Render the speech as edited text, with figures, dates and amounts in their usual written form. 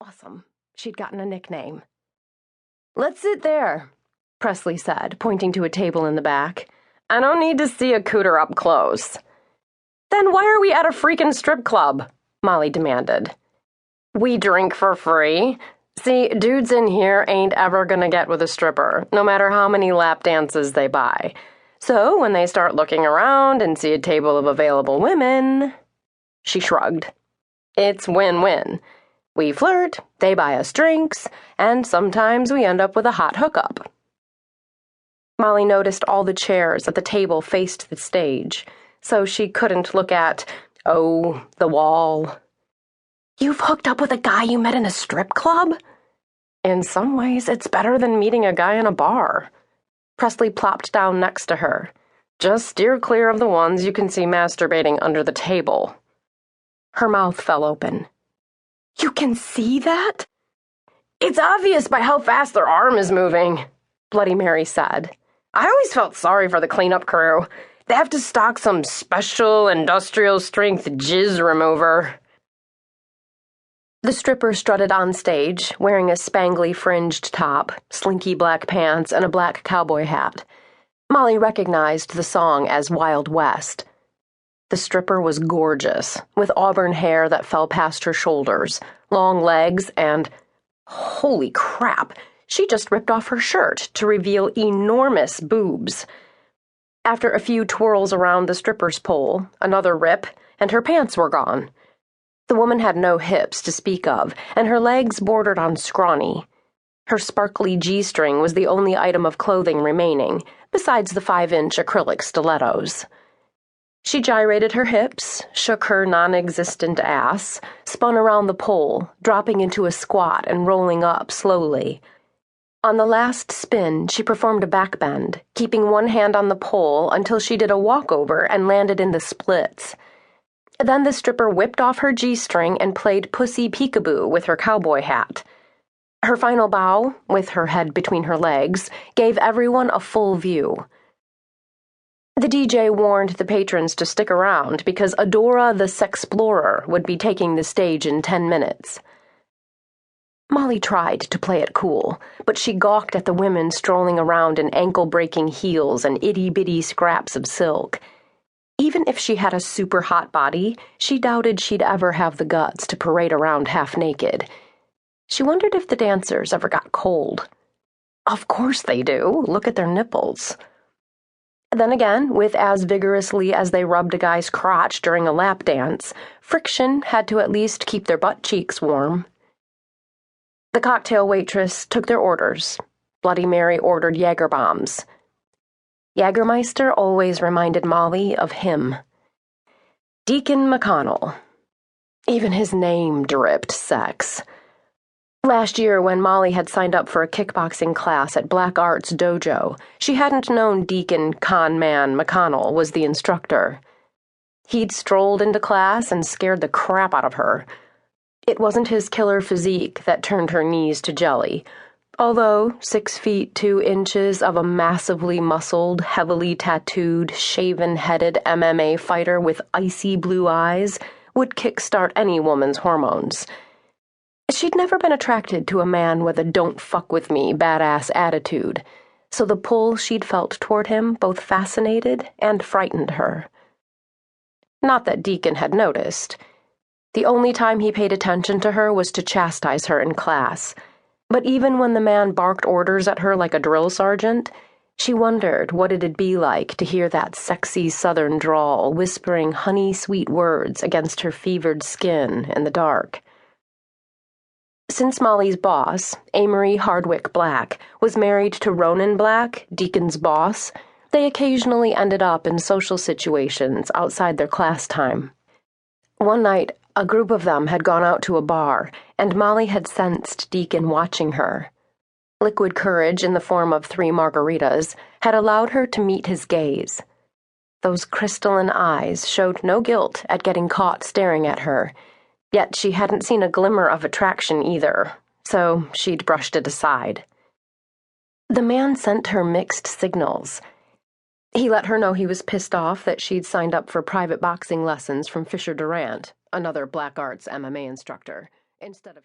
Awesome. She'd gotten a nickname. "Let's sit there," Presley said, pointing to a table in the back. "I don't need to see a cooter up close." "Then why are we at a freaking strip club?" Molly demanded. "We drink for free. See, dudes in here ain't ever gonna get with a stripper, no matter how many lap dances they buy. So when they start looking around and see a table of available women..." She shrugged. "It's win-win. We flirt, they buy us drinks, and sometimes we end up with a hot hookup." Molly noticed all the chairs at the table faced the stage, so she couldn't look at, the wall. "You've hooked up with a guy you met in a strip club?" "In some ways, it's better than meeting a guy in a bar." Presley plopped down next to her. "Just steer clear of the ones you can see masturbating under the table." Her mouth fell open. "You can see that?" "It's obvious by how fast their arm is moving," Bloody Mary said. "I always felt sorry for the cleanup crew. They have to stock some special industrial-strength jizz remover." The stripper strutted on stage, wearing a spangly fringed top, slinky black pants, and a black cowboy hat. Molly recognized the song as Wild West. The stripper was gorgeous, with auburn hair that fell past her shoulders, long legs, and, holy crap, she just ripped off her shirt to reveal enormous boobs. After a few twirls around the stripper's pole, another rip, and her pants were gone. The woman had no hips to speak of, and her legs bordered on scrawny. Her sparkly G-string was the only item of clothing remaining, besides the 5-inch acrylic stilettos. She gyrated her hips, shook her non-existent ass, spun around the pole, dropping into a squat and rolling up slowly. On the last spin, she performed a backbend, keeping one hand on the pole until she did a walkover and landed in the splits. Then the stripper whipped off her G-string and played Pussy Peekaboo with her cowboy hat. Her final bow, with her head between her legs, gave everyone a full view. The DJ warned the patrons to stick around because Adora the Sexplorer would be taking the stage in 10 minutes. Molly tried to play it cool, but she gawked at the women strolling around in ankle-breaking heels and itty-bitty scraps of silk. Even if she had a super hot body, she doubted she'd ever have the guts to parade around half-naked. She wondered if the dancers ever got cold. Of course they do. Look at their nipples. Then again, with as vigorously as they rubbed a guy's crotch during a lap dance, friction had to at least keep their butt cheeks warm. The cocktail waitress took their orders. Bloody Mary ordered Jaeger bombs. Jägermeister always reminded Molly of him. Deacon McConnell. Even his name dripped sex. Last year, when Molly had signed up for a kickboxing class at Black Arts Dojo, she hadn't known Deacon Con Man McConnell was the instructor. He'd strolled into class and scared the crap out of her. It wasn't his killer physique that turned her knees to jelly, although 6 feet 2 inches of a massively muscled, heavily tattooed, shaven-headed MMA fighter with icy blue eyes would kickstart any woman's hormones. She'd never been attracted to a man with a don't-fuck-with-me badass attitude, so the pull she'd felt toward him both fascinated and frightened her. Not that Deacon had noticed. The only time he paid attention to her was to chastise her in class, but even when the man barked orders at her like a drill sergeant, she wondered what it'd be like to hear that sexy southern drawl whispering honey-sweet words against her fevered skin in the dark. Since Molly's boss, Amory Hardwick Black, was married to Ronin Black, Deacon's boss, they occasionally ended up in social situations outside their class time. One night, a group of them had gone out to a bar, and Molly had sensed Deacon watching her. Liquid courage in the form of 3 margaritas had allowed her to meet his gaze. Those crystalline eyes showed no guilt at getting caught staring at her, yet she hadn't seen a glimmer of attraction either, so she'd brushed it aside. The man sent her mixed signals. He let her know he was pissed off that she'd signed up for private boxing lessons from Fisher Durant, another Black Arts MMA instructor, instead of